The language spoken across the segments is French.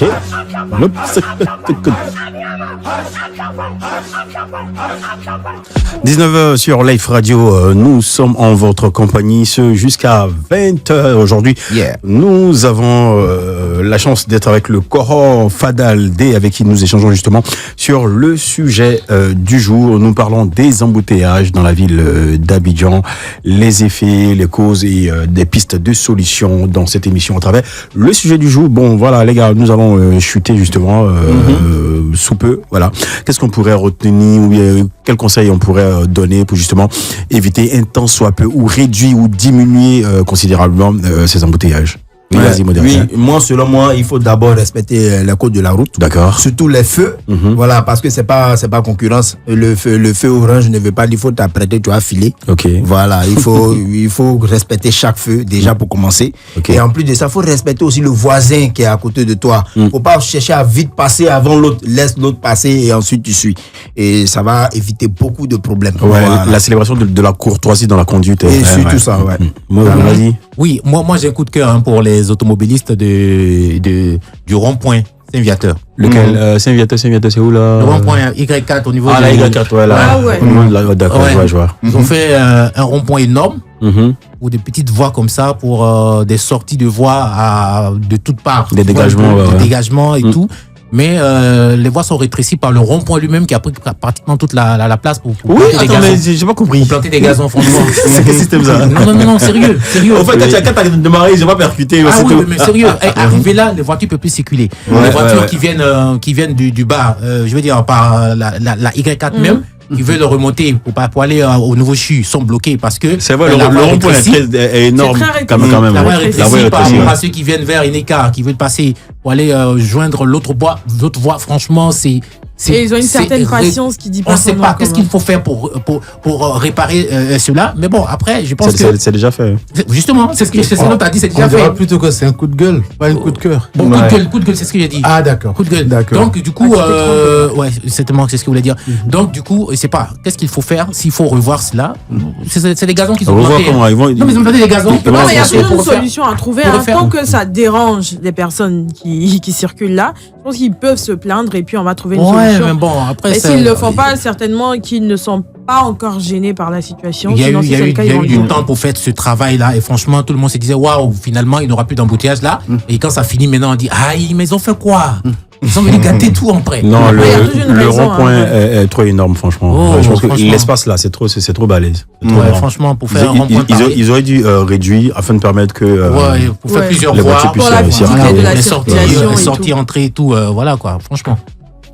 Ok. 19h sur Life Radio, nous sommes en votre compagnie jusqu'à 20h aujourd'hui. Yeah. Nous avons la chance d'être avec le Koro Fadal D avec qui nous échangeons justement sur le sujet du jour. Nous parlons des embouteillages dans la ville d'Abidjan, les effets, les causes et des pistes de solutions dans cette émission à travers le sujet du jour. Bon voilà les gars, nous allons chuter justement sous peu. Voilà. Qu'est-ce qu'on pourrait retenir ou quels conseils on pourrait donner pour justement éviter un temps soit peu ou réduire ou diminuer considérablement ces embouteillages? Oui, moi, selon moi, il faut d'abord respecter les codes de la route. D'accord. Surtout les feux. Voilà, parce que c'est pas concurrence. Le feu orange ne veut pas dire il faut t'apprêter, tu vas filer. Ok. Voilà, il faut respecter chaque feu, déjà pour commencer. Okay. Et en plus de ça, il faut respecter aussi le voisin qui est à côté de toi. Faut pas chercher à vite passer avant l'autre. Laisse l'autre passer et ensuite tu suis. Et ça va éviter beaucoup de problèmes. Ouais, voilà. la célébration de la courtoisie dans la conduite. Et surtout ça, ouais. Vas-y. Oui, moi j'ai un coup de cœur pour les automobilistes du rond-point Saint-Viateur. Lequel Saint-Viateur, c'est où là? Le rond-point Y4 au niveau de la Y4, ouais, là. Ah ouais. D'accord, ouais. je vois. Ils ont fait un rond-point énorme ou des petites voies comme ça pour des sorties de voies de toutes parts. Des dégagements, des dégagements et tout. Mais les voies sont rétrécies par le rond-point lui-même qui a pris pratiquement toute la place pour oui, planter des attends, mais gazons. j'ai pas compris. Pour planter des gazons, franchement. C'est quel système ça? Non, sérieux. En fait, quand t'as démarré, j'ai pas percuté. Ah oui, mais sérieux, arrivé là, les voitures peuvent plus circuler. Ouais, les voitures ouais. qui viennent du bas, je veux dire par la Y4 même, qui veulent remonter pour aller au nouveau CHU sont bloqués parce que c'est vrai, le rond-point est énorme quand même. La voie est rétrécie par rapport à ouais. ceux qui viennent vers Ineka, qui veulent passer pour aller joindre l'autre voie. Franchement, c'est et ils ont une certaine patience qui dit pas. On ne sait pas qu'est-ce qu'il faut faire pour réparer cela. Mais bon, après, je pense que c'est déjà fait. Justement, c'est ce que l'autre a dit, c'est déjà fait. Plutôt que c'est un coup de gueule, pas un coup de cœur. Bon, coup de gueule, c'est ce que j'ai dit. Ah d'accord. Coup de gueule. D'accord. Donc du coup, ouais, certainement, c'est ce qu'il voulait dire. Donc du coup, c'est pas. Qu'est-ce qu'il faut faire s'il faut revoir cela? C'est des gazons qui sont plantés. Non, mais ils ont planté des gazons. Non, mais il y a toujours une solution à trouver. Tant que ça dérange les personnes qui circulent là, je pense qu'ils peuvent se plaindre et puis on va trouver une solution. Mais bon, après. Et s'ils ne le font pas, certainement qu'ils ne sont pas encore gênés par la situation. Il y a eu du temps pour faire ce travail-là et franchement, tout le monde se disait waouh, finalement, il n'y aura plus d'embouteillage là. Et quand ça finit maintenant, on dit aïe, mais ils ont fait quoi? Ils ont venu gâter tout après. Non, le rond-point est trop énorme, franchement. Je pense que l'espace là, c'est trop balèze. Ouais, franchement, pour faire un rond-point. Ils auraient dû réduire afin de permettre que. Pour faire plusieurs voies. Pour la fluidité de la circulation. Les sorties, entrées et tout. Voilà quoi, franchement.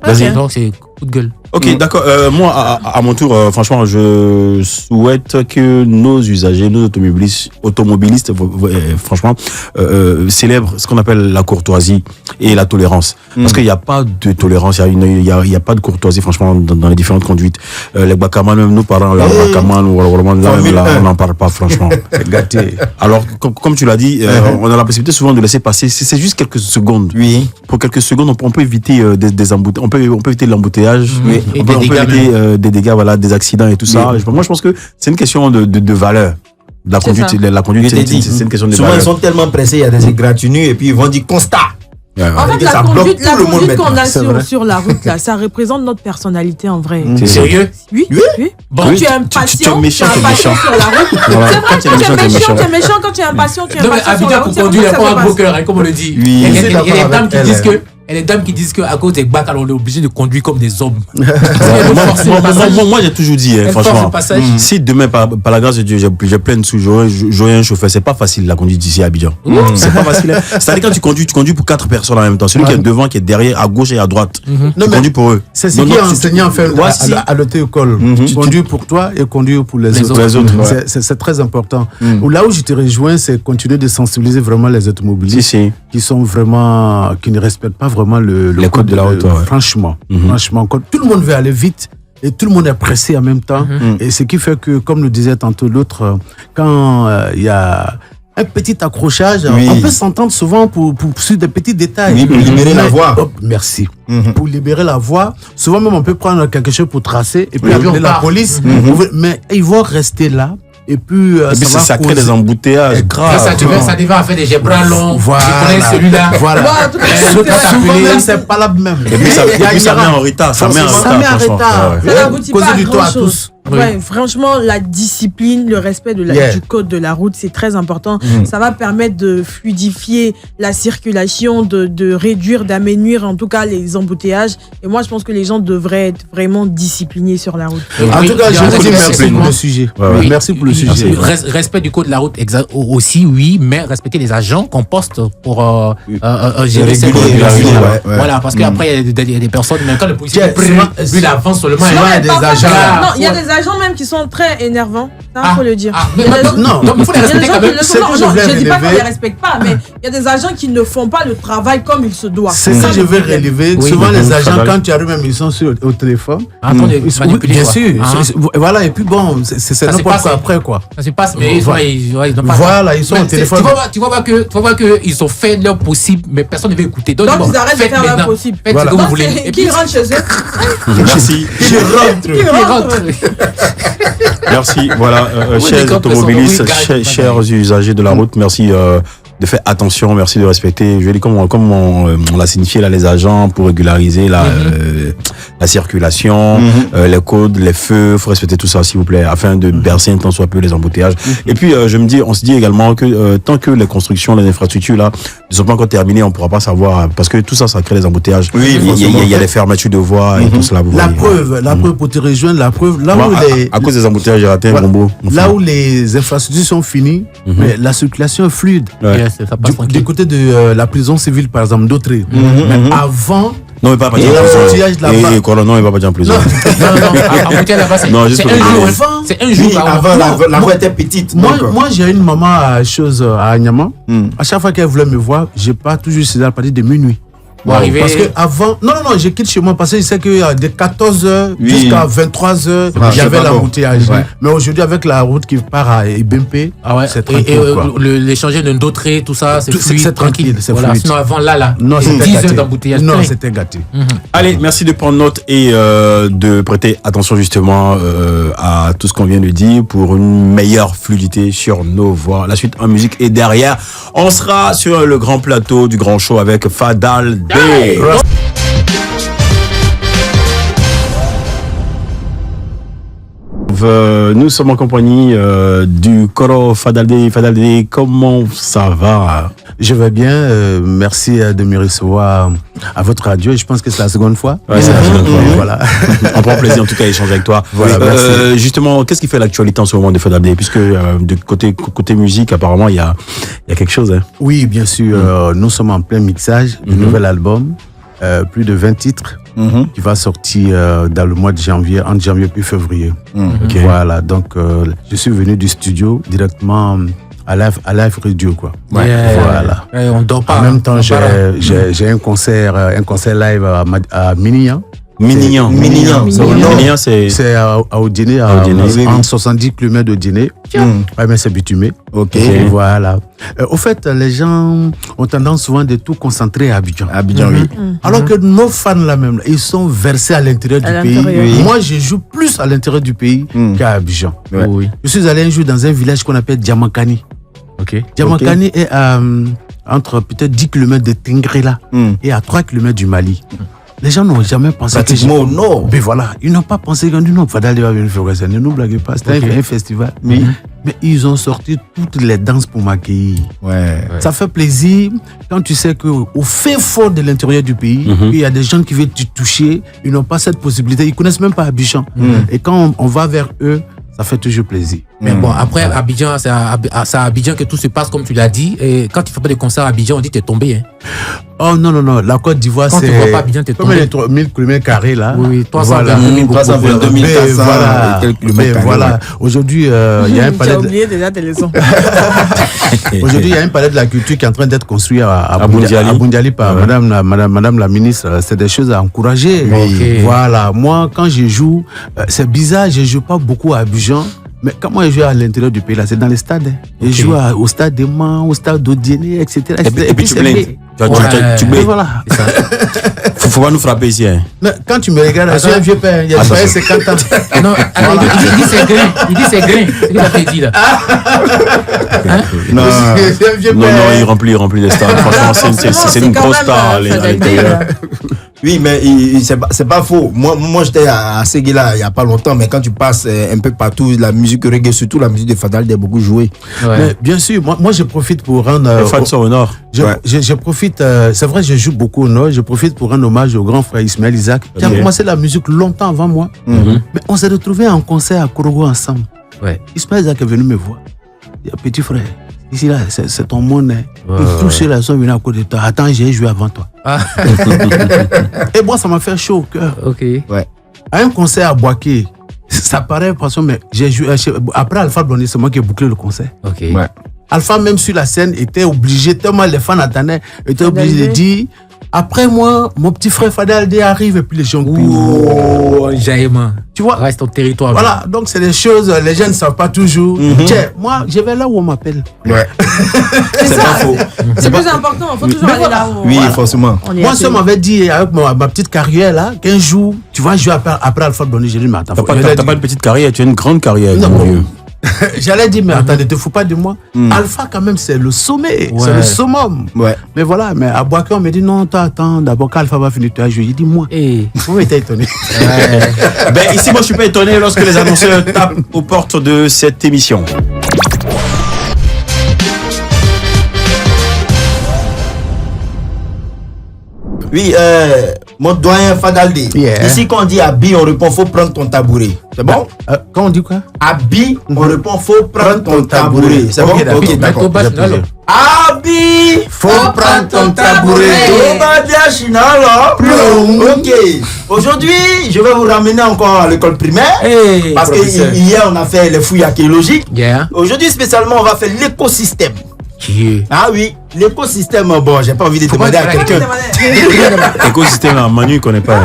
Vas-y. Donc c'est coup de gueule. Ok, d'accord. Moi, à mon tour, franchement, je souhaite que nos usagers, nos automobilistes, franchement, célèbrent ce qu'on appelle la courtoisie et la tolérance. Parce qu'il n'y a pas de tolérance, il y a pas de courtoisie, franchement, dans les différentes conduites. Les Bakaman, même nos parents, les Bakaman, on n'en parle pas, franchement. C'est gâté. Alors, comme tu l'as dit, on a la possibilité souvent de laisser passer. C'est juste quelques secondes. Oui. Pour quelques secondes, on peut éviter des embouteillages. On peut éviter l'embouteillage. On peut éviter des dégâts, voilà, des accidents et tout ça. Moi, je pense que c'est une question de valeur. La conduite, c'est une question de souvent, valeur. ils sont tellement pressés, il y a des égratignes et puis ils vont dire constat. En fait, la conduite qu'on a sur la route, là, ça représente notre personnalité en vrai. C'est sérieux? Oui. Bon, quand tu es impatient, tu es méchant sur la route. C'est vrai, quand tu es méchant, quand tu es impatient, tu es impatient. Abidjan pour conduire, il n'y a pas un broker, comme on le dit. Il y a des dames qui disent que. Et les dames qui disent qu'à cause des bacs, alors on est obligé de conduire comme des hommes. Moi, j'ai toujours dit, franchement, si demain, par la grâce de Dieu, j'ai plein de sous, j'aurai un chauffeur, c'est pas facile la conduite ici à Abidjan. C'est pas facile. C'est-à-dire quand tu conduis pour 4 personnes en même temps. Celui qui est devant, qui est derrière, à gauche et à droite. Tu conduis pour eux. C'est ce qui est enseigné en fait à l'auto-école. Tu conduis pour toi et conduire pour les autres. C'est très important. Là où je te rejoins, c'est continuer de sensibiliser vraiment les automobilistes qui sont vraiment, qui ne respectent pas vraiment le code de la route. Franchement, quand tout le monde veut aller vite et tout le monde est pressé en même temps. Et ce qui fait que, comme le disait tantôt l'autre, quand il y a un petit accrochage, on peut s'entendre souvent sur des petits détails. Oui, pour libérer la voie. Merci. Pour libérer la voie, souvent même on peut prendre quelque chose pour tracer et puis appeler la police. Mais ils vont rester là Et puis ça crée des embouteillages graves. Ça devait en faire des jets bras longs. Voilà. Je connais celui-là. Voilà. Souvent même, c'est pas la même. Et puis ça met en retard. Ça met en retard. Ça n'aboutit pas à grand chose. Oui. Ouais, franchement, la discipline, le respect du code de la route, c'est très important. Ça va permettre de fluidifier la circulation, de réduire, d'amenuire en tout cas les embouteillages. Et moi, je pense que les gens devraient être vraiment disciplinés sur la route. En tout cas, je vous dis merci pour le sujet. Merci pour le sujet. Respect du code de la route aussi, oui, mais respecter les agents qu'on poste pour gérer ces codes. Voilà, parce qu'après, il y a des personnes, même quand le policier lui, il avance seulement. Il y a des agents même qui sont très énervants, ça faut le dire. Non, il faut les respecter quand même. Je ne dis pas qu'on ne les respecte pas, mais il y a des agents qui ne font pas le travail comme il se doit. C'est ça que je vais relever. Souvent, les agents, quand tu arrives même, ils sont au téléphone. Attendez, bien sûr. Voilà, et puis bon, c'est n'importe quoi après, quoi. Ça se passe, mais ils n'ont pas. Voilà, ils sont au téléphone. Tu vois qu'ils ont fait leur possible, mais personne ne veut écouter. Donc ils arrêtent de faire leur possible. Faites ce que vous voulez. Et qui rentre chez eux. Merci. Qui rentre. Merci. Voilà, chers automobilistes, chers usagers de la route, merci de faire attention, merci de respecter. Je dis comme on l'a signifié là, les agents pour régulariser la circulation, les codes, les feux, faut respecter tout ça s'il vous plaît, afin de bercer un tant soit peu les embouteillages. Et puis on se dit également que tant que les constructions, les infrastructures là ne sont pas encore terminées, on pourra pas savoir parce que tout ça crée des embouteillages. Oui, il y a des fermetures de voies et tout cela. La preuve pour te rejoindre, la preuve là où à cause des embouteillages, j'ai raté un combo. Là où les infrastructures sont finies, mais la circulation est fluide. Du côté de la prison civile, par exemple, d'autres. Mais avant. Non, mais pas en prison. Et non, il va pas en prison. Non, c'est un jour. Avant, la voie était petite. Moi, j'ai une maman à Anyama. À chaque fois qu'elle voulait me voir, j'ai pas toujours cédé à partir de minuit. Parce que avant, non, je quitte chez moi parce que je sais que de 14h jusqu'à 23h, il y avait l'embouteillage. Mais aujourd'hui, avec la route qui part à Ibempe, c'est tranquille. Et l'échanger d'un d'autres, tout ça, c'est fluide, c'est tranquille. Voilà. Sinon, avant là, 10 heures d'embouteillage. Non, c'était gâté. Allez, merci de prendre note et de prêter attention justement à tout ce qu'on vient de dire pour une meilleure fluidité sur nos voies. La suite en musique et derrière, on sera sur le grand plateau du grand show avec Fadal D. Nous sommes en compagnie du Koro Fadal D. Fadal D, comment ça va? Je vais bien, merci de me recevoir à votre radio. Je pense que c'est la seconde fois. Ouais, c'est la seconde fois. Voilà. On prend plaisir en tout cas à échanger avec toi. Voilà, justement, qu'est-ce qui fait l'actualité en ce moment de Fadal D? Puisque de côté musique, apparemment, il y a quelque chose. Hein. Oui, bien sûr. Nous sommes en plein mixage du nouvel album. Plus de 20 titres qui va sortir dans le mois de janvier, entre janvier puis février. Okay. Voilà, donc je suis venu du studio directement à Live Radio, quoi. Voilà. On dort pas. En même temps, j'ai un concert live à Minignan. Minignan, c'est à Odiné, en 70 km d'Odiné. Ouais, mais c'est bitumé. Ok. Voilà. Au fait, les gens ont tendance souvent de tout concentrer à Abidjan. Oui. Alors que nos fans là même, ils sont versés à l'intérieur du pays. Oui. Moi, je joue plus à l'intérieur du pays qu'à Abidjan. Ouais. Oui. Je suis allé un jour dans un village qu'on appelle Diamankani. Diamankani est à entre peut-être 10 km de Tingrela et à 3 km du Mali. Les gens n'ont jamais pensé que non. Mais voilà, ils n'ont pas pensé qu'on dit non, Fadal va venir faire ça. Ne nous blaguez pas, c'était un festival. Mais ils ont sorti toutes les danses pour m'accueillir. Ça fait plaisir quand tu sais qu'au fin fond de l'intérieur du pays, il y a des gens qui veulent te toucher, ils n'ont pas cette possibilité, ils ne connaissent même pas Abidjan. Et quand on va vers eux, ça fait toujours plaisir. Mais bon, après, Abidjan, c'est à Abidjan que tout se passe comme tu l'as dit. Et quand tu ne fais pas de concert à Abidjan, on dit que tu es tombé. Hein. Oh non, la Côte d'Ivoire, c'est. Quand tu ne vois pas Abidjan, tu es tombé. Comme les 1000 km² là. Oui, 322 400. Voilà. Aujourd'hui, il y a un palais. J'ai oublié déjà tes leçons. Aujourd'hui, il y a un palais de la culture qui est en train d'être construit à Boundiali par Madame la ministre. C'est des choses à encourager. Voilà. Moi, quand je joue, c'est bizarre, je ne joue pas beaucoup à Abidjan. Mais quand moi je joue à l'intérieur du pays, là, c'est dans les stades. Je joue au stade de Man, au stade d'Odiné, etc. Et puis tu blindes. Tu mets. Voilà. Faut pas nous frapper ici. Hein. Mais quand tu me regardes, je suis un vieux père. Il y a 50 ans. Non, il dit c'est grain. Il dit c'est grain. C'est ce qu'il a fait dit là. Non, il remplit des stars. Franchement, c'est une grosse star à l'intérieur. Oui, mais c'est pas faux. Moi j'étais à Séguéla il y a pas longtemps, mais quand tu passes un peu partout, la musique reggae, surtout la musique de Fadal, est beaucoup jouée. Mais bien sûr, moi je profite pour rendre. Les fans sont au nord. Je profite, c'est vrai, je joue beaucoup au nord. Je profite pour rendre hommage au grand frère Ismaël Isaac, qui a commencé la musique longtemps avant moi. Mais on s'est retrouvés en concert à Korogo ensemble. Ismaël Isaac est venu me voir. Il dit, petit frère, ici là, c'est ton monde. Tous ceux-là sont venus à côté de toi. Attends, j'ai joué avant toi. Et moi, ça m'a fait chaud au cœur. À un concert à Boaké, ça paraît façon, mais j'ai joué. Après Alpha Blondy, c'est moi qui ai bouclé le concert. Alpha, même sur la scène, était obligé, tellement les fans attendaient, était obligé de dire. Après moi, mon petit frère Fadal D arrive et puis les gens crient. Jaillement. Tu vois? Reste au territoire. Voilà, donc c'est des choses, les gens ne savent pas toujours. Tiens, moi, je vais là où on m'appelle. C'est ça. Pas faux. C'est plus important, il faut toujours aller là où. Oui, forcément. Moi, ça m'avait dit, avec ma petite carrière là, qu'un jour, tu vas jouer après Alpha Blondy. J'ai dit, mais attends, t'as pas une petite carrière, tu as une grande carrière. Non. J'allais dire, mais attendez, ne te fous pas de moi. Alpha, quand même, c'est le sommet, c'est le summum. Mais voilà, mais à Boaké, on me dit, non, attends, d'abord, quand Alpha va finir de jouer, j'ai dit, moi. Vous m'étiez étonné. Ici, moi, je suis pas étonné lorsque les annonceurs tapent aux portes de cette émission. Oui, mon doyen Fadal D. Ici, quand on dit Abi, on répond faut prendre ton tabouret. C'est bon? Quand on dit quoi? Abi, on répond faut prendre ton tabouret. C'est bon? Ok, d'accord. Abi, faut prendre ton tabouret. Ok. Aujourd'hui, je vais vous ramener encore à l'école primaire. Parce que hier, on a fait les fouilles archéologiques. Aujourd'hui, spécialement, on va faire l'écosystème. Ah oui, l'écosystème, bon, j'ai pas envie de demander à quelqu'un. L'écosystème, Manu, il connaît pas.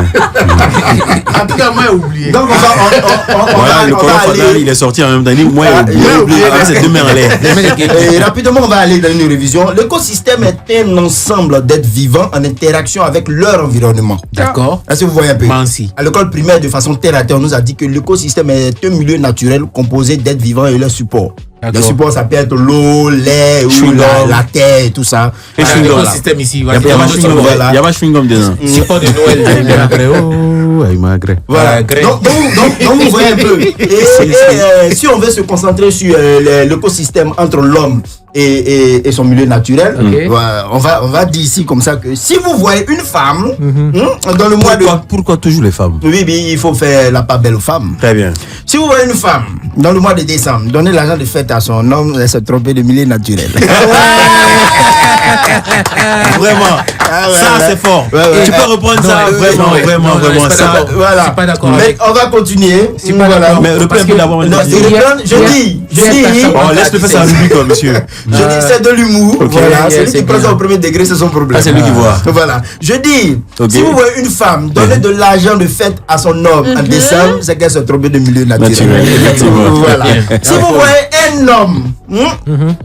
En tout cas, moi, j'ai oublié. Donc, voilà, le colon Fadal, il est sorti en même temps. Moi, j'ai oublié. Avec ses deux mains en l'air. Et rapidement, on va aller dans une révision. L'écosystème est un ensemble d'êtres vivants en interaction avec leur environnement. D'accord. Est-ce que vous voyez un peu? Merci. À l'école primaire, de façon terre à terre, on nous a dit que l'écosystème est un milieu naturel composé d'êtres vivants et leurs supports. Le support, ça peut être l'eau, l'air, la terre et tout ça. Et l'écosystème ici. Il y a pas de chewing-gum dedans. Support de Noël. Voilà. Donc, vous voyez un peu. Et si on veut se concentrer sur l'écosystème entre l'homme et son milieu naturel, on va dire ici comme ça que si vous voyez une femme dans le mois de... Pourquoi toujours les femmes? Oui, il faut faire la part belle aux femmes. Très bien. Si vous voyez une femme dans le mois de décembre, donnez l'argent de fête à son homme, elle s'est trompée de milieu naturel. Vraiment. Ça, c'est fort. Tu peux reprendre ça. Vraiment. Ça, voilà. Je suis pas d'accord. Mais on va continuer. Voilà. Mais reprends un peu d'abord. Je dis. Laisse-le faire ça à lui, quoi, monsieur. Je dis, c'est de l'humour. Voilà. Celui qui prend ça au premier degré, c'est son problème. C'est lui qui voit. Voilà. Je dis, si vous voyez une femme donner de l'argent de fête à son homme en décembre, c'est qu'elle s'est trompée de milieu naturel. Voilà. Si vous voyez un homme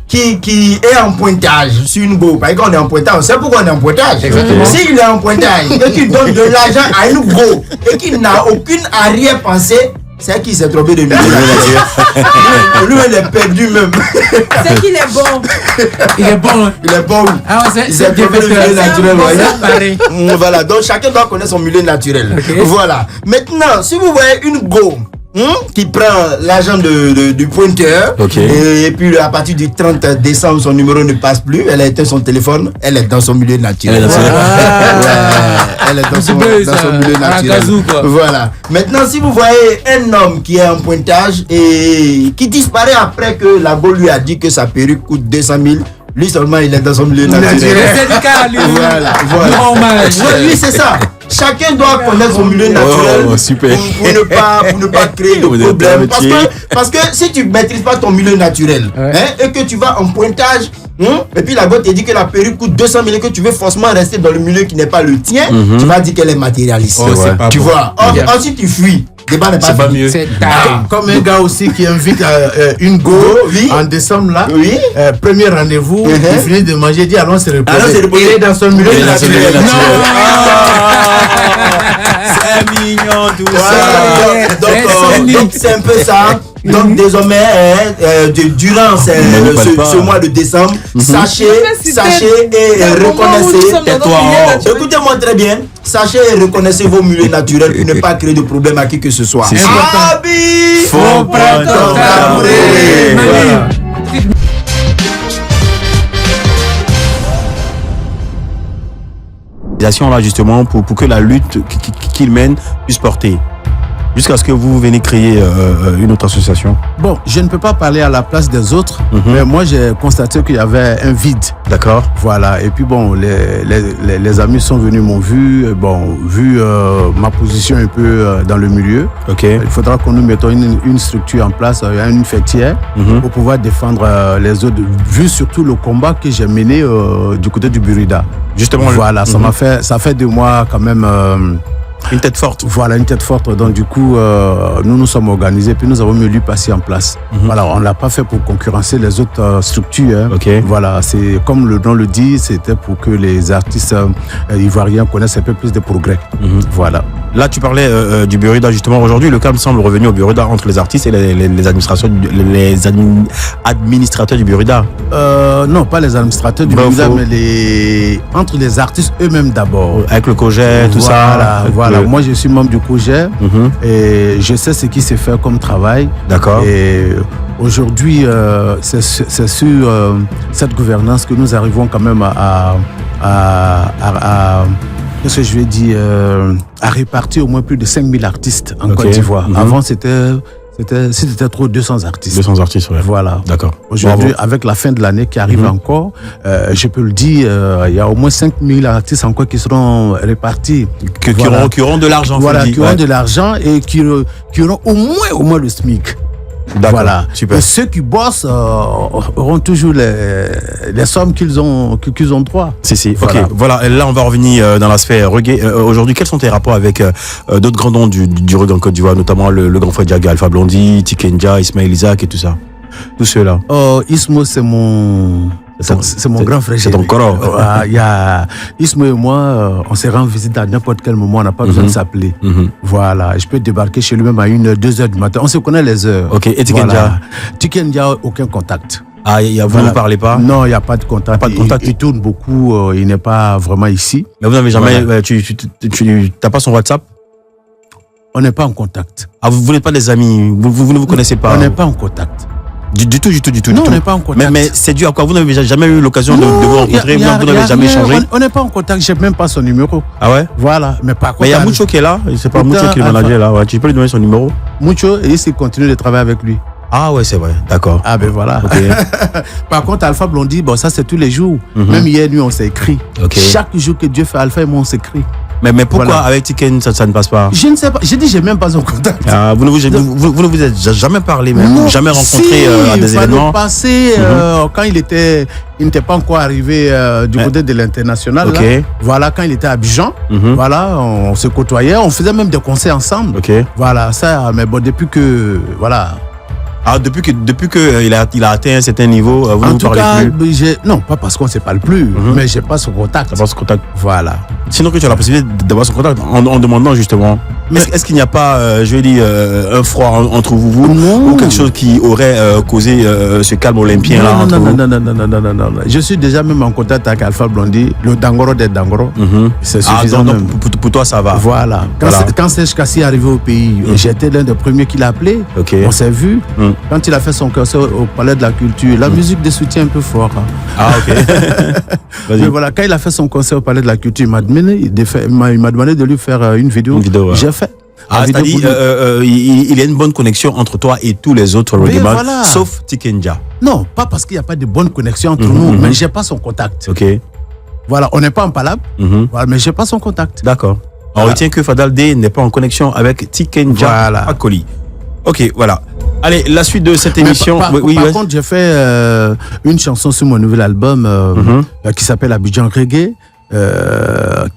qui est en pointage sur une go, par exemple, on est en pointage, on sait pourquoi on est en pointage. S'il est en pointage et qu'il donne de l'argent à une go et qu'il n'a aucune arrière-pensée, c'est qu'il s'est trompé de milieu naturel. Lui, il est perdu même. C'est qu'il est bon. Il est bon. Il est bon. Il s'est trompé de milieu naturel. Voilà, donc chacun doit connaître son milieu naturel. Voilà. Maintenant, si vous voyez une go qui prend l'argent du pointeur et puis à partir du 30 décembre son numéro ne passe plus, elle a éteint son téléphone, elle est dans son milieu naturel. Elle est dans son milieu naturel. Voilà. Maintenant, si vous voyez un homme qui est en pointage et qui disparaît après que la go lui a dit que sa perruque coûte 200 000, lui seulement il est dans son milieu naturel. Voilà. Oui, c'est ça. Chacun doit connaître son milieu naturel pour ne pas créer de problème. Parce que si tu ne maîtrises pas ton milieu naturel et que tu vas en pointage, et puis la boîte te dit que la perruque coûte 200 000 et que tu veux forcément rester dans le milieu qui n'est pas le tien, tu vas dire qu'elle est matérialiste. Tu vois. Ensuite, tu fuis. débat n'est pas mieux. Comme un gars aussi qui invite une go en décembre là. Oui. Premier rendez-vous, il finit de manger, il dit allons se reposer. Il est dans son milieu naturel. C'est mignon tout ça. Donc c'est un peu ça. Donc désormais, durant ce mois de décembre, sachez et reconnaissez. Écoutez-moi très bien. Sachez et reconnaissez vos milieux naturels pour ne pas créer de problème à qui que ce soit. Abi, faut prendre ton tabouret. Là justement pour que la lutte qu'il mène puisse porter. Jusqu'à ce que vous venez créer une autre association. Bon, je ne peux pas parler à la place des autres, mais moi j'ai constaté qu'il y avait un vide. D'accord. Voilà, et puis bon, les amis sont venus, m'ont vu, vu ma position un peu dans le milieu. Ok. Il faudra qu'on nous mettons une structure en place, une fêtière, pour pouvoir défendre les autres, vu surtout le combat que j'ai mené du côté du Burida. Justement. Voilà, ça fait 2 mois quand même. Une tête forte. Voilà, une tête forte. Donc du coup, nous sommes organisés, puis nous avons mis l'UPACI en place. Voilà, on ne l'a pas fait pour concurrencer les autres structures. Okay. Voilà, c'est comme le nom le dit, c'était pour que les artistes ivoiriens connaissent un peu plus de progrès. Voilà. Là, tu parlais du Burida justement. Aujourd'hui, le calme semble revenu au Burida entre les artistes et les administrateurs du Burida. Non, pas les administrateurs du Burida, mais entre les artistes eux-mêmes d'abord. Avec le COGER, tout ça. Voilà, moi je suis membre du COGER et je sais ce qui s'est fait comme travail. D'accord. Et aujourd'hui, c'est sur cette gouvernance que nous arrivons quand même à qu'est-ce que je vais dire, à répartir au moins plus de 5000 artistes en Côte d'Ivoire. Avant, c'était trop 200 artistes. 200 artistes, ouais. Voilà. D'accord. Aujourd'hui, avec la fin de l'année qui arrive encore, je peux le dire, il y a au moins 5000 artistes encore qui seront répartis. Qui auront de l'argent. Voilà, qui auront de l'argent et qui auront au moins le SMIC. Voilà. Super. Et ceux qui bossent auront toujours les sommes qu'ils ont droit. Si. Voilà. Ok. Voilà. Là, on va revenir dans la sphère reggae. Aujourd'hui, quels sont tes rapports avec d'autres grands noms du reggae en Côte d'Ivoire, notamment le grand frère Diaga, Alpha Blondy, Tikenja, Ismaël Isaac et tout ça. Tous ceux-là. Ismo, c'est mon grand frère. C'est ton corps. Ismo et moi, on s'est rendu visite à n'importe quel moment, on n'a pas besoin de s'appeler. Voilà, je peux débarquer chez lui même à 1h, 2h du matin. On se connaît les heures. Ok, et Tikenja? Tikenja, aucun contact. Vous ne parlez pas? Non, il n'y a pas de contact. Il tourne beaucoup, il n'est pas vraiment ici. Mais vous n'avez jamais. Tu n'as pas son WhatsApp? On n'est pas en contact. Vous n'êtes pas des amis? Vous ne vous connaissez pas? On n'est pas en contact. Du tout. Non, on n'est pas en contact. Mais c'est dû à quoi? Vous n'avez jamais eu l'occasion de vous rencontrer? Vous n'avez jamais échangé? On n'est pas en contact, je n'ai même pas son numéro. Ah ouais? Voilà, mais par contre. Mais il y a Mucho qui est là, c'est pas Mucho qui est le manager là. Ouais. Tu peux lui donner son numéro? Mucho, et il continue de travailler avec lui. Ah ouais, c'est vrai, d'accord. Ah ben voilà. Okay. Par contre, Alpha Blondy, ça c'est tous les jours. Même hier, nous, on s'est écrit. Chaque jour que Dieu fait Alpha et moi, on s'écrit. Mais pourquoi avec Tiken ça ne passe pas? Je ne sais pas. J'ai dit, j'ai même pas en contact. Vous ne vous êtes jamais parlé, même non, jamais rencontré à des événements. Passé, quand il n'était pas encore arrivé du côté de l'international. Voilà, quand il était à Abidjan, voilà, on se côtoyait, on faisait même des concerts ensemble. Voilà, ça, mais bon, depuis que, voilà. Ah, depuis que il a atteint un certain niveau, vous ne vous parlez plus? Non, pas parce qu'on ne se parle plus, mais j'ai pas son contact. Pas son contact. Voilà. Sinon que tu as la possibilité d'avoir son contact en demandant justement. Est-ce qu'il n'y a pas, je vais dire, un froid entre vous ou quelque chose qui aurait causé ce calme olympien là entre vous? Non. Je suis déjà même en contact avec Alpha Blondy, le Dangoro des Dangoro. C'est suffisant. Donc, pour toi, ça va. Voilà. Quand Serge Kassi est arrivé au pays, j'étais l'un des premiers qui l'a appelé. On s'est vu. Quand il a fait son concert au Palais de la Culture, la musique de soutien un peu fort. Ah, ok. Mais voilà, quand il a fait son concert au Palais de la Culture, il m'a demandé de lui faire une vidéo. J'ai fait. C'est-à-dire, il y a une bonne connexion entre toi et tous les autres reggaeman, sauf Tikenja. Non, pas parce qu'il n'y a pas de bonne connexion entre nous, mais je n'ai pas son contact. Ok. Voilà, on n'est pas en palabre, voilà, mais je n'ai pas son contact. D'accord. On retient que Fadal D n'est pas en connexion avec Tikenja Akoli. Ok, voilà. Allez, la suite de cette émission. Par contre, j'ai fait une chanson sur mon nouvel album qui s'appelle Abidjan Reggae,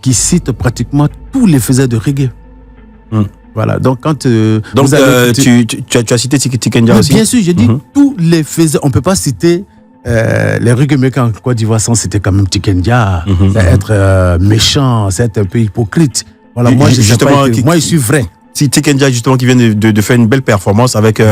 qui cite pratiquement tous les faiseurs de reggae. Voilà, donc quand tu as cité Tikenja aussi. Bien sûr, j'ai dit tous les faiseurs. On ne peut pas citer les reggae-makers en Côte d'Ivoire sans citer quand même Tikenja. C'est être méchant, c'est être un peu hypocrite. Voilà, moi je suis vrai. Si Tikenja justement qui vient de faire une belle performance avec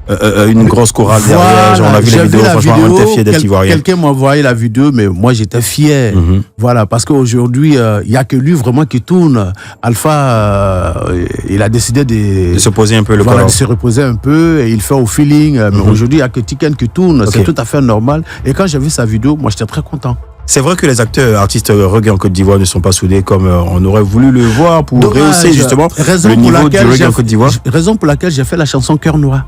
une grosse chorale derrière, on a vu la vidéo, franchement on était fiers d'être ivoirien. Quelqu'un m'a envoyé la vidéo, mais moi j'étais fier. Voilà, parce qu'aujourd'hui il n'y a que lui vraiment qui tourne. Alpha, il a décidé de se poser un peu le de se reposer un peu et il fait au feeling. Mais aujourd'hui il n'y a que Tiken qui tourne, c'est tout à fait normal. Et quand j'ai vu sa vidéo, moi j'étais très content. C'est vrai que les artistes reggae en Côte d'Ivoire ne sont pas soudés comme on aurait voulu le voir pour rehausser justement le niveau du reggae en Côte d'Ivoire. Raison pour laquelle j'ai fait la chanson Cœur Noir.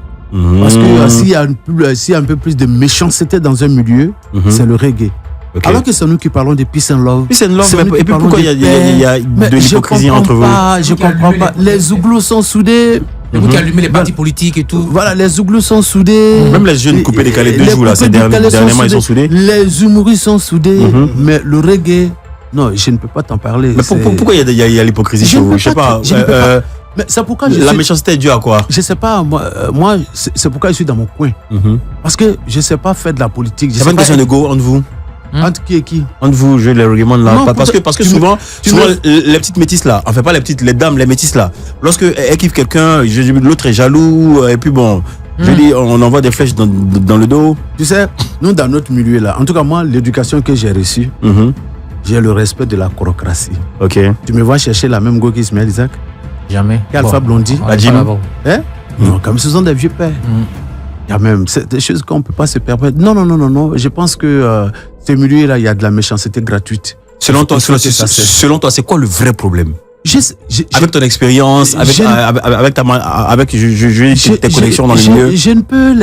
Parce que s'il y a un peu plus de méchanceté dans un milieu, c'est le reggae. Alors que c'est nous qui parlons de peace and love. Peace and love, et puis pourquoi il y a de l'hypocrisie entre vous? Je comprends pas. Les Zouglous sont soudés. Vous qui allumez les partis politiques et tout. Voilà, les Zouglous sont soudés. Même les jeunes coupés décalés de joues, là, dernièrement, ils sont soudés. Les humoristes sont soudés. Mais le reggae, non, je ne peux pas t'en parler. Mais pourquoi il y a l'hypocrisie chez vous? Je sais pas. Mais c'est pourquoi la méchanceté est due à quoi? Je sais pas, moi c'est pourquoi je suis dans mon coin. Parce que je sais pas faire de la politique. C'est pas une question de go entre vous? Entre qui et qui? Entre vous, les arguments là. Non, parce que souvent les petites métisses là, enfin pas les dames, les métisses là, lorsque elles kiffent quelqu'un, l'autre est jaloux, et puis bon, je dis, on envoie des flèches dans le dos. Tu sais, nous dans notre milieu là, en tout cas moi, l'éducation que j'ai reçue, j'ai le respect de la chorocratie. Ok. Tu me vois chercher la même go qu'Ismaël Isaac? Jamais. Qu'Alpha Blondy? La Jim? Non, comme ce sont des vieux pères. Il y a même des choses qu'on ne peut pas se permettre. Non. Je pense que ce milieu-là, il y a de la méchanceté gratuite. Selon toi, c'est quoi le vrai problème? Avec ton expérience, avec tes connexions dans le milieu. Je ne peux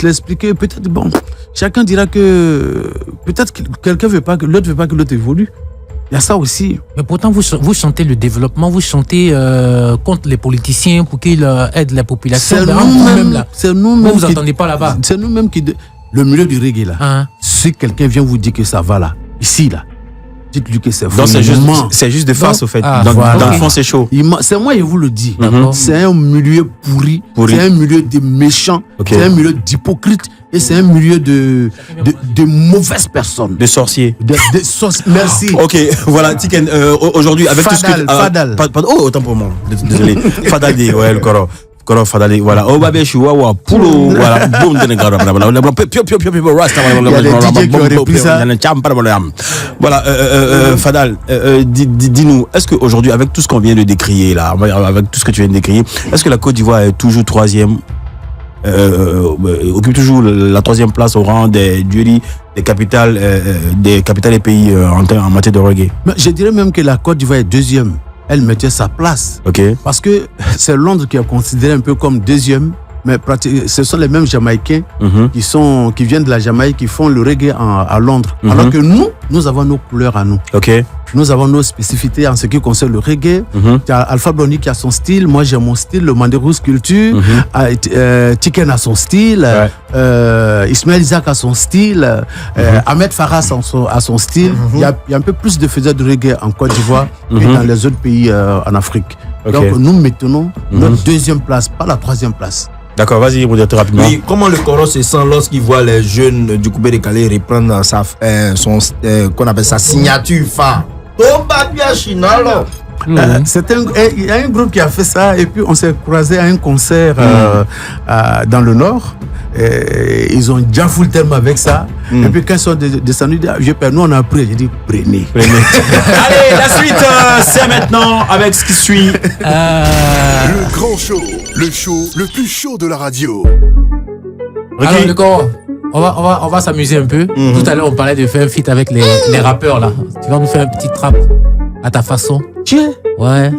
l'expliquer. Peut-être, bon, chacun dira que peut-être quelqu'un veut pas que l'autre veut pas que l'autre évolue. Il y a ça aussi. Mais pourtant, vous chantez le développement, vous chantez contre les politiciens pour qu'ils aident la population. C'est nous-mêmes. Vous n'entendez pas là-bas. C'est nous-mêmes qui... Le milieu du reggae, là. Si quelqu'un vient vous dire que ça va là, ici, là, dites-lui que c'est vraiment... C'est juste de face, au fait. Dans le fond, c'est chaud. C'est moi, je vous le dis. C'est un milieu pourri. C'est un milieu de méchants. C'est un milieu d'hypocrites. Et c'est un milieu de mauvaises personnes. De sorciers. Merci. Ok, voilà, Tiken, aujourd'hui, avec tout ce que... Fadal. Oh, autant pour moi. Désolé. Fadal, ouais, le Koro. Koro Fadal, voilà. Oh, babé, je suis wawa, poulo, voilà. Boum, voilà, Fadal, dis-nous, est-ce qu'aujourd'hui, avec tout ce qu'on vient de décrier, là, avec tout ce que tu viens de décrire, est-ce que la Côte d'Ivoire est toujours troisième? Occupe toujours la troisième place au rang des capitales et pays en matière de reggae. Mais je dirais même que la Côte d'Ivoire est deuxième. Elle mettait sa place. Parce que c'est Londres qui est considéré un peu comme deuxième. Mais ce sont les mêmes Jamaïcains qui viennent de la Jamaïque, qui font le reggae à Londres. Alors que nous avons nos couleurs à nous. Nous avons nos spécificités en ce qui concerne le reggae. Tu as Alpha Blondy qui a son style, moi j'ai mon style, le Manderous Culture, Tiken a son style, Ismaël Isaac a son style, Ahmed Farah a son style. Il y a un peu plus de faiseurs de reggae en Côte d'Ivoire que dans les autres pays en Afrique. Donc nous maintenons notre deuxième place, pas la troisième place. D'accord, vas-y, pour dire très rapidement. Oui, comment le Koro se sent lorsqu'il voit les jeunes du coupé décalé reprendre qu'on appelle sa signature phare? Il y a un groupe qui a fait ça et puis on s'est croisé à un concert dans le Nord. Et ils ont déjà foutu le terme avec ça. Et puis quand ils sont descendus, nous on a appris. J'ai dit prenez. Allez, la suite, c'est maintenant avec ce qui suit. Le grand show, le show le plus chaud de la radio. Alors d'accord, on va s'amuser un peu. Tout à l'heure on parlait de faire un feat avec les rappeurs là. Tu vas nous faire un petit trap à ta façon. Ouais.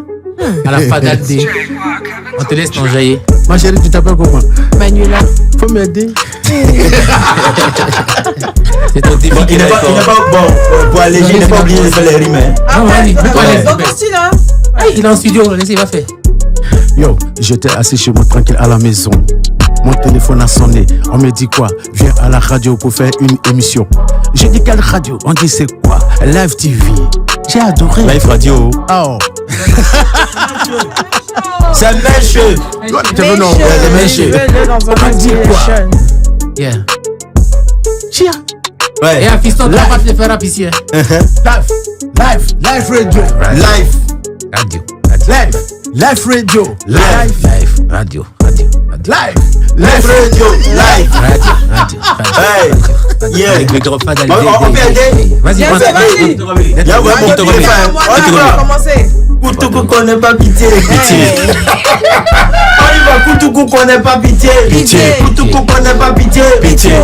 À la Fadal D. On te laisse t'enjailler. Ma chérie, tu t'appelles comment? Manuela. Faut m'aider. C'est ton défi. Il n'est pas bon. Pour alléger, il n'est pas obligé de faire les rimes. Dans ton style, hein? Il est en studio, laissez, il va faire. Yo, j'étais assis chez moi tranquille à la maison. Mon téléphone a sonné. On me dit quoi? Viens à la radio pour faire une émission. J'ai dit quelle radio? On dit c'est quoi? Live TV. J'ai adoré. Live radio. Oh. C'est mécheux. Yeah. Chia. Et un fiston, tu vas pas te le faire rap ici. Live radio. Live. Live radio. Radio. Live radio. Live. Hey. Yeah. Avec le grand Fadal D. On peut aider. Vas-y, commencer. Koutoukou connaît pas pitié. On y va, Koutoukou connaît pas pitié. Koutoukou connaît pas pitié.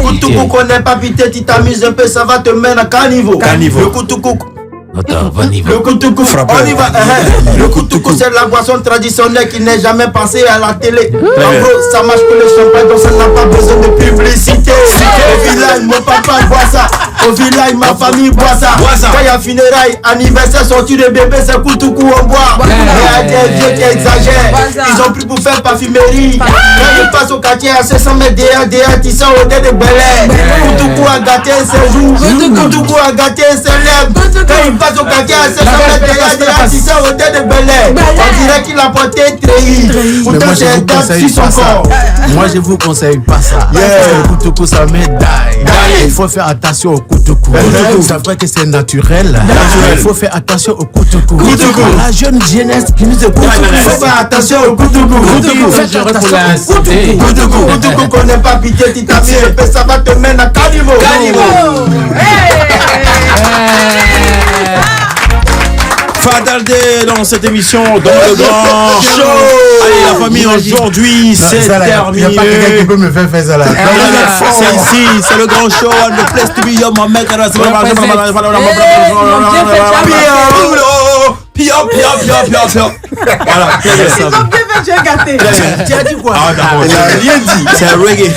Koutoukou connaît pas pitié. Tu t'amuses un peu, ça va te mettre à caniveau. Le Koutoukou. Le Koutoukou, on y va. Le Koutoukou, c'est la boisson traditionnelle qui n'est jamais passée à la télé. En gros, ça marche pour le champagne, donc ça n'a pas besoin de publicité. Au village, mon papa boit ça. Au village, ma famille boit ça. Quand il y a funérailles, anniversaire, sortie de bébé, c'est Koutoukou, on boit. Il y a des vieux qui exagèrent. Ils ont pris pour faire parfumerie. Quand je passe au quartier à 600 mètres derrière, tu sens au dé de Bel Air. Koutoukou a gâté ses joues. Koutoukou a gâté ses lèvres. Quand il passe au quartier à 600 mètres derrière, tu sens au dé de Bel Air. On dirait qu'il a porté treillis. Pourtant, c'est un date sur son corps. Moi, je vous conseille pas ça. Le Koutoukou, ça médaille. Il faut faire attention au Koutoukou. C'est vrai que c'est naturel. Il faut faire attention au Koutoukou. La jeune jeunesse qui nous écoute, il faut faire attention au Koutoukou. Faites attention au Koutoukou. Koutoukou connaît pas pitié, tu t'amuses, ça va te mener à caniveau. Fadal D dans cette émission, dans le grand show. Allez, la famille, aujourd'hui, c'est terminé. Il n'y a pas quelqu'un qui peut me faire ça là. C'est ici, c'est le grand show. The place to be, yo, my mec. Voilà. Tu as gâté. Tu as dit quoi? Il a rien dit. C'est un reggae.